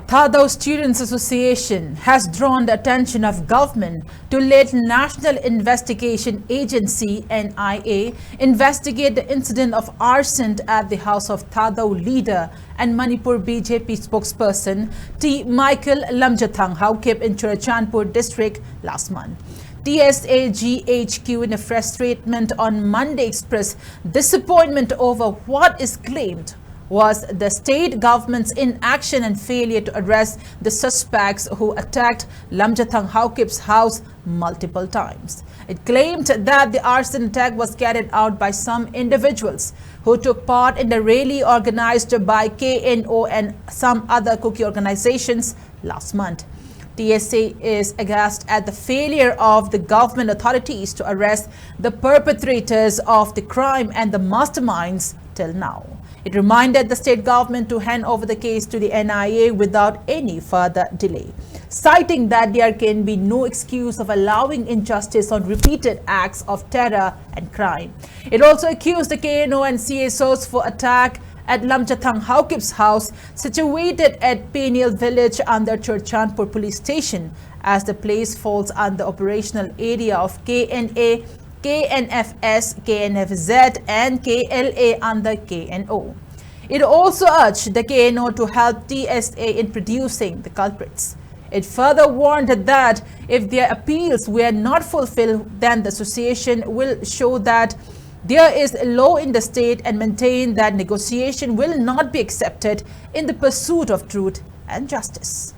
Thadao Students Association has drawn the attention of government to let National Investigation Agency (NIA) investigate the incident of arson at the house of Thadao leader and Manipur BJP spokesperson T. Michael Lamjathang'S in Churachandpur district last month. TSA GHQ in a fresh statement on Monday expressed disappointment over what is claimed was the state government's inaction and failure to arrest the suspects who attacked Lamjathang'S house multiple times. It claimed that the arson attack was carried out by some individuals who took part in the rally organized by KNO and some other cookie organizations last month. TSA is aghast at the failure of the government authorities to arrest the perpetrators of the crime and the masterminds till now. It reminded the state government to hand over the case to the NIA without any further delay, citing that there can be no excuse of allowing injustice on repeated acts of terror and crime. It also accused the KNO and CSOs for attack at Lamjathang'S house situated at Peniel village under Churachandpur police station, as the place falls under operational area of KNA, KNFS, KNFZ and KLA under KNO. It also urged the KNO to help TSA in producing the culprits. It further warned that if their appeals were not fulfilled, then the association will show that there is a law in the state and maintain that negotiation will not be accepted in the pursuit of truth and justice.